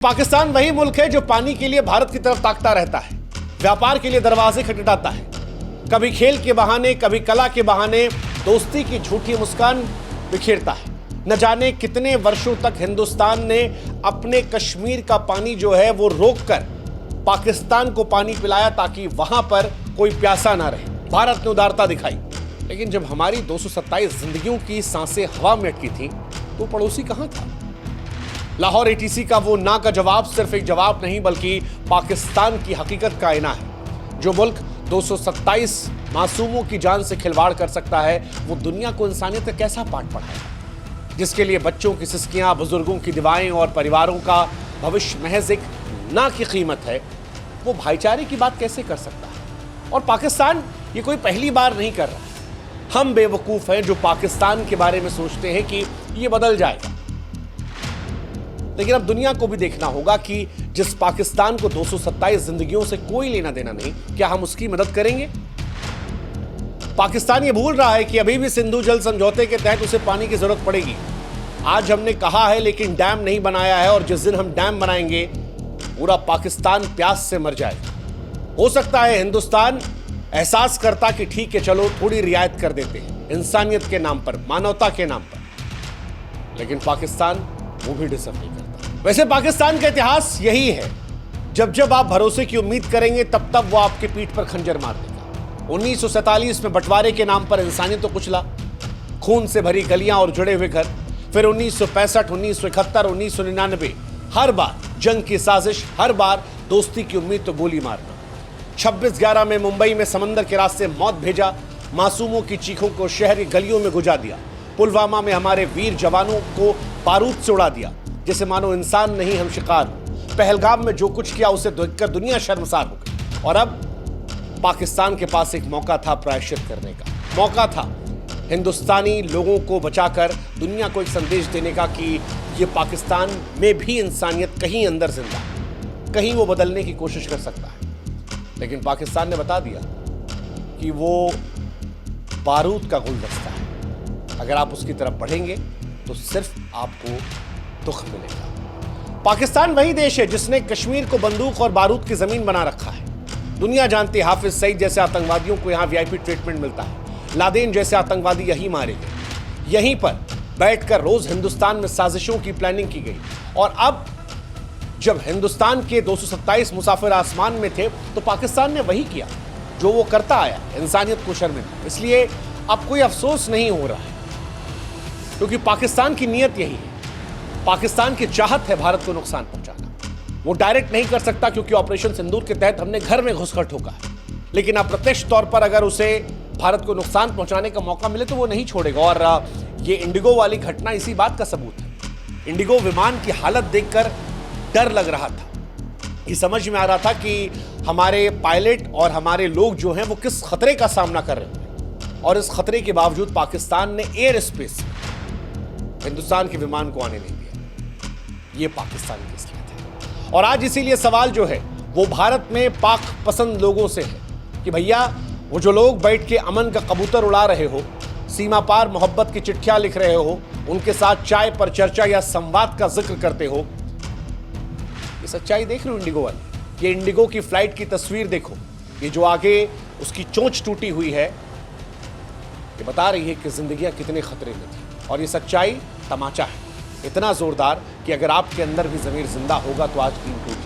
पाकिस्तान वही मुल्क है जो पानी के लिए भारत की तरफ ताकता रहता है, व्यापार के लिए दरवाजे खटखटाता है, कभी खेल के बहाने कभी कला के बहाने दोस्ती की झूठी मुस्कान बिखेरता है। न जाने कितने वर्षों तक हिंदुस्तान ने अपने कश्मीर का पानी जो है वो रोककर पाकिस्तान को पानी पिलाया ताकि वहां पर कोई प्यासा ना रहे। भारत ने उदारता दिखाई, लेकिन जब हमारी 227 जिंदगियों की सांसें हवा में अटकी थी तो पड़ोसी कहां था? लाहौर एटीसी का वो ना का जवाब सिर्फ एक जवाब नहीं बल्कि पाकिस्तान की हकीकत का आईना है। जो मुल्क 227 मासूमों की जान से खिलवाड़ कर सकता है वो दुनिया को इंसानियत का कैसा पाठ पढ़ाएगा? जिसके लिए बच्चों की सिसकियां, बुजुर्गों की दुआएं और परिवारों का भविष्य महज एक ना की कीमत है, वो भाईचारे की बात कैसे कर सकता है? और पाकिस्तान ये कोई पहली बार नहीं कर रहा। हम बेवकूफ हैं जो पाकिस्तान के बारे में सोचते हैं कि ये बदल जाएगा, लेकिन अब दुनिया को भी देखना होगा कि जिस पाकिस्तान को 227 जिंदगियों से कोई लेना देना नहीं, क्या हम उसकी मदद करेंगे? पाकिस्तान ये भूल रहा है कि अभी भी सिंधु जल समझौते के तहत उसे पानी की जरूरत पड़ेगी। आज हमने कहा है लेकिन डैम नहीं बनाया है, और जिस दिन हम डैम बनाएंगे पूरा पाकिस्तान प्यास से मर जाएगा। हो सकता है हिंदुस्तान एहसास करता कि ठीक है, चलो थोड़ी रियायत कर देते हैं इंसानियत के नाम पर, मानवता के नाम पर, लेकिन पाकिस्तान वो भी डिजर्व नहीं करता। वैसे पाकिस्तान का इतिहास यही है, जब जब आप भरोसे की उम्मीद करेंगे तब तब वो आपके पीठ पर खंजर मार देगा। 1947 में बंटवारे के नाम पर इंसानियत तो कुचला, खून से भरी गलियां और जुड़े हुए घर। फिर 1965, 1971, 1999, हर बार जंग की साजिश, हर बार दोस्ती की उम्मीद तो गोली मारना। 26/11 में मुंबई में समंदर के रास्ते मौत भेजा, मासूमों की चीखों को शहर की गलियों में गुजा दिया। पुलवामा में हमारे वीर जवानों को बारूद से उड़ा दिया, जैसे मानो इंसान नहीं हम शिकार। पहलगाम में जो कुछ किया उसे देखकर दुनिया शर्मसार हो गई। और अब पाकिस्तान के पास एक मौका था प्रायश्चित करने का, मौका था हिंदुस्तानी लोगों को बचाकर दुनिया को एक संदेश देने का कि ये पाकिस्तान में भी इंसानियत कहीं अंदर जिंदा, कहीं वो बदलने की कोशिश कर सकता है। लेकिन पाकिस्तान ने बता दिया कि वो बारूद का गुलदस्ता है, अगर आप उसकी तरफ बढ़ेंगे तो सिर्फ आपको दुख मिलेगा। पाकिस्तान वही देश है जिसने कश्मीर को बंदूक और बारूद की जमीन बना रखा है। दुनिया जानती है हाफिज सईद जैसे आतंकवादियों को यहां वीआईपी ट्रीटमेंट मिलता है, लादेन जैसे आतंकवादी यहीं मारे गए, यहीं पर बैठकर रोज हिंदुस्तान में साजिशों की प्लानिंग की गई। और अब जब हिंदुस्तान के 227 मुसाफिर आसमान में थे तो पाकिस्तान ने वही किया जो वो करता आया, इंसानियत को शर्मिंदा। इसलिए अब कोई अफसोस नहीं हो रहा है, क्योंकि पाकिस्तान की नीयत यही है, पाकिस्तान की चाहत है भारत को नुकसान पहुंचाना। वो डायरेक्ट नहीं कर सकता क्योंकि ऑपरेशन सिंदूर के तहत हमने घर में घुसकर ठोका है, लेकिन अप्रत्यक्ष तौर पर अगर उसे भारत को नुकसान पहुंचाने का मौका मिले तो वो नहीं छोड़ेगा। और ये इंडिगो वाली घटना इसी बात का सबूत है। इंडिगो विमान की हालत देखकर डर लग रहा था, ये समझ में आ रहा था कि हमारे पायलट और हमारे लोग जो हैं वो किस खतरे का सामना कर रहे हैं, और इस खतरे के बावजूद पाकिस्तान ने एयर स्पेस हिंदुस्तान के विमान को आने नहीं दिया। ये पाकिस्तान की असलियत है। और आज इसीलिए सवाल जो है वो भारत में पाक पसंद लोगों से है कि भैया वो जो लोग बैठ के अमन का कबूतर उड़ा रहे हो, सीमा पार मोहब्बत की चिट्ठियां लिख रहे हो, उनके साथ चाय पर चर्चा या संवाद का जिक्र करते हो, ये सच्चाई देख लो इंडिगो वाली। ये इंडिगो की फ्लाइट की तस्वीर देखो, ये जो आगे उसकी चोंच टूटी हुई है, ये बता रही है कि जिंदगियां कितने खतरे में थी। और ये सच्चाई तमाचा है, इतना जोरदार कि अगर आपके अंदर भी जमीर जिंदा होगा तो आज टीम टूट